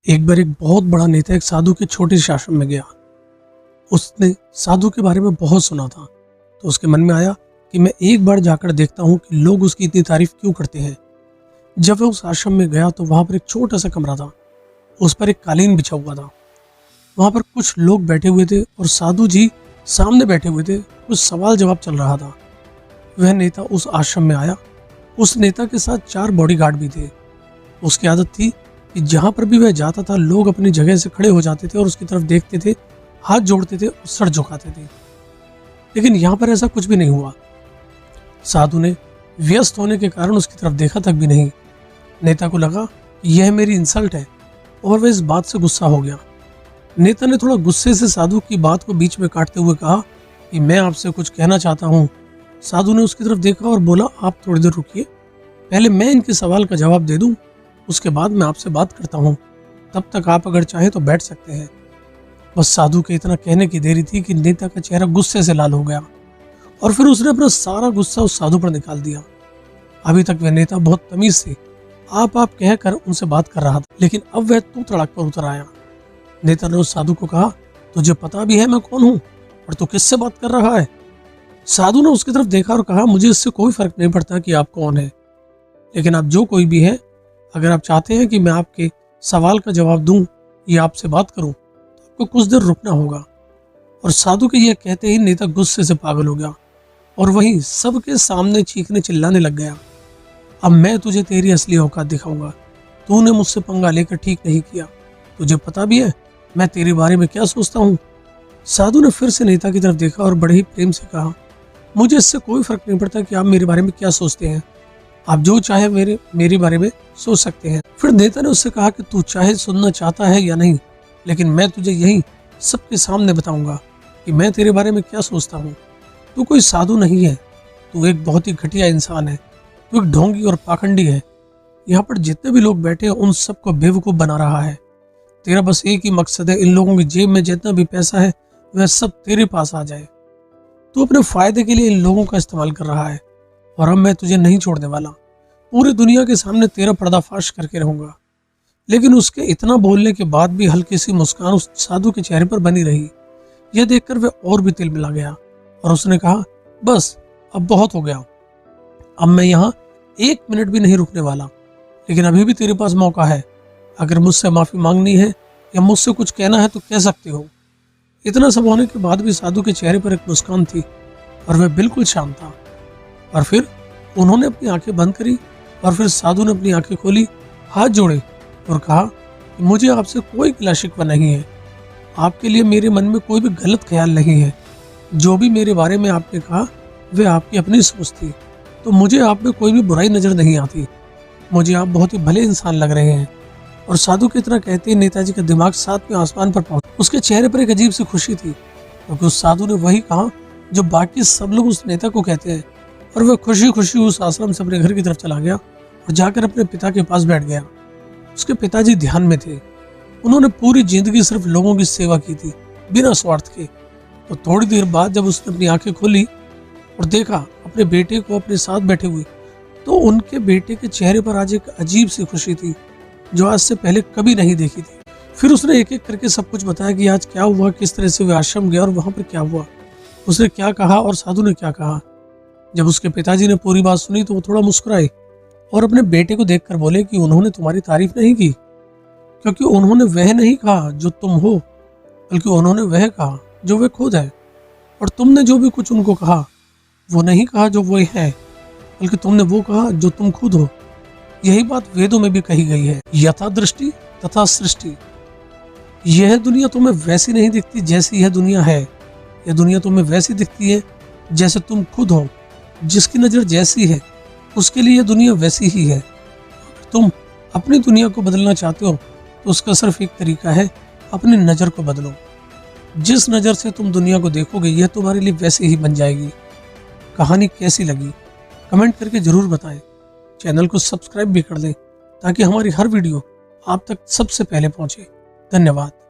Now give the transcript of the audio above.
एक बार एक बहुत बड़ा नेता एक साधु के छोटे से आश्रम में गया। उसने साधु के बारे में बहुत सुना था, तो उसके मन में आया कि मैं एक बार जाकर देखता हूँ कि लोग उसकी इतनी तारीफ क्यों करते हैं। जब वह उस आश्रम में गया तो वहां पर एक छोटा सा कमरा था। उस पर एक कालीन बिछा हुआ था। वहां पर कुछ लोग बैठे हुए थे और साधु जी सामने बैठे हुए थे। कुछ सवाल जवाब चल रहा था। वह नेता उस आश्रम में आया। उस नेता के साथ 4 बॉडीगार्ड भी थे। उसकी आदत थी कि जहां पर भी वह जाता था लोग अपनी जगह से खड़े हो जाते थे और उसकी तरफ देखते थे, हाथ जोड़ते थे और सर झुकाते थे। लेकिन यहाँ पर ऐसा कुछ भी नहीं हुआ। साधु ने व्यस्त होने के कारण उसकी तरफ देखा तक भी नहीं। नेता को लगा कि यह मेरी इंसल्ट है और वह इस बात से गुस्सा हो गया। नेता ने थोड़ा गुस्से से साधु की बात को बीच में काटते हुए कहा कि मैं आपसे कुछ कहना चाहता हूँ। साधु ने उसकी तरफ देखा और बोला, आप थोड़ी देर रुकिए, पहले मैं इनके सवाल का जवाब दे दूं, उसके बाद मैं आपसे बात करता हूँ। तब तक आप अगर चाहे तो बैठ सकते हैं। बस साधु के इतना कहने की देरी थी कि नेता का चेहरा गुस्से से लाल हो गया और फिर उसने अपना सारा गुस्सा उस साधु पर निकाल दिया। अभी तक वह नेता बहुत तमीज से आप कहकर उनसे बात कर रहा था, लेकिन अब वह तू तड़क पर उतर आया। नेता ने उस साधु को कहा, तुझे पता भी है मैं कौन हूँ और तू किससे बात कर रहा है? साधु ने उसकी तरफ देखा और कहा, मुझे इससे कोई फर्क नहीं पड़ता कि आप कौन है, लेकिन आप जो कोई भी है, अगर आप चाहते हैं कि मैं आपके सवाल का जवाब दूं या आपसे बात करूं तो आपको कुछ देर रुकना होगा। और साधु के यह कहते ही नेता गुस्से से पागल हो गया और वहीं सबके सामने चीखने चिल्लाने लग गया, अब मैं तुझे तेरी असली औकात दिखाऊंगा। तूने मुझसे पंगा लेकर ठीक नहीं किया। तुझे पता भी है मैं तेरे बारे में क्या सोचता हूँ? साधु ने फिर से नेता की तरफ देखा और बड़े ही प्रेम से कहा, मुझे इससे कोई फर्क नहीं पड़ता कि आप मेरे बारे में क्या सोचते हैं। आप जो चाहे मेरे बारे में सोच सकते हैं। फिर नेता ने उससे कहा कि तू चाहे सुनना चाहता है या नहीं, लेकिन मैं तुझे यहीं सबके सामने बताऊंगा कि मैं तेरे बारे में क्या सोचता हूँ। तू कोई साधु नहीं है, तू एक बहुत ही घटिया इंसान है। तू एक ढोंगी और पाखंडी है। यहाँ पर जितने भी लोग बैठे हैं उन सबको बेवकूफ बना रहा है। तेरा बस एक ही मकसद है, इन लोगों की जेब में जितना भी पैसा है वह सब तेरे पास आ जाए। तू अपने फायदे के लिए इन लोगों का इस्तेमाल कर रहा है और अब मैं तुझे नहीं छोड़ने वाला। पूरी दुनिया के सामने तेरा पर्दाफाश करके रहूंगा। लेकिन उसके इतना बोलने के बाद भी हल्की सी मुस्कान उस साधु के चेहरे पर बनी रही। यह देखकर वह और भी तिल मिला गया और उसने कहा, बस अब बहुत हो गया। अब मैं यहाँ 1 मिनट भी नहीं रुकने वाला। लेकिन अभी भी तेरे पास मौका है। अगर मुझसे माफी मांगनी है या मुझसे कुछ कहना है तो कह सकते हो। इतना सब होने के बाद भी साधु के चेहरे पर एक मुस्कान थी और वह बिल्कुल शांत था। और फिर उन्होंने अपनी आंखें बंद करी और फिर साधु ने अपनी आंखें खोली, हाथ जोड़े और कहा कि मुझे आपसे कोई गिला शिकवा नहीं है। आपके लिए मेरे मन में कोई भी गलत ख्याल नहीं है। जो भी मेरे बारे में आपने कहा वह आपकी अपनी सोच थी, तो मुझे आप में कोई भी बुराई नजर नहीं आती। मुझे आप बहुत ही भले इंसान लग रहे हैं। और साधु की तरह कहते ही नेताजी का दिमाग 7वें आसमान पर पहुंचा। उसके चेहरे पर एक अजीब सी खुशी थी, क्योंकि उस साधु ने वही कहा जो बाकी सब लोग उस नेता को कहते हैं। और वह खुशी खुशी उस आश्रम से अपने घर की तरफ चला गया और जाकर अपने पिता के पास बैठ गया। उसके पिताजी ध्यान में थे। उन्होंने पूरी जिंदगी सिर्फ लोगों की सेवा की थी, बिना स्वार्थ के। तो थोड़ी देर बाद जब उसने अपनी आंखें खोली और देखा अपने बेटे को अपने साथ बैठे हुए, तो उनके बेटे के चेहरे पर आज एक अजीब सी खुशी थी जो आज से पहले कभी नहीं देखी थी। फिर उसने एक एक करके सब कुछ बताया कि आज क्या हुआ, किस तरह से वह आश्रम गया और वहां पर क्या हुआ, उसने क्या कहा और साधु ने क्या कहा। जब उसके पिताजी ने पूरी बात सुनी तो वो थोड़ा मुस्कुराए और अपने बेटे को देखकर बोले कि उन्होंने तुम्हारी तारीफ नहीं की, क्योंकि उन्होंने वह नहीं कहा जो तुम हो, बल्कि उन्होंने वह कहा जो वे खुद है। और तुमने जो भी कुछ उनको कहा वो नहीं कहा जो वो है, बल्कि तुमने वो कहा जो तुम खुद हो। यही बात वेदों में भी कही गई है, यथा दृष्टि तथा सृष्टि। यह दुनिया तुम्हें वैसी नहीं दिखती जैसी यह दुनिया है। यह दुनिया तुम्हें वैसी दिखती है जैसे तुम खुद हो। जिसकी नजर जैसी है उसके लिए यह दुनिया वैसी ही है। तुम अपनी दुनिया को बदलना चाहते हो तो उसका सिर्फ एक तरीका है, अपनी नजर को बदलो। जिस नजर से तुम दुनिया को देखोगे यह तुम्हारे लिए वैसे ही बन जाएगी। कहानी कैसी लगी कमेंट करके जरूर बताएं। चैनल को सब्सक्राइब भी कर दें ताकि हमारी हर वीडियो आप तक सबसे पहले पहुंचे। धन्यवाद।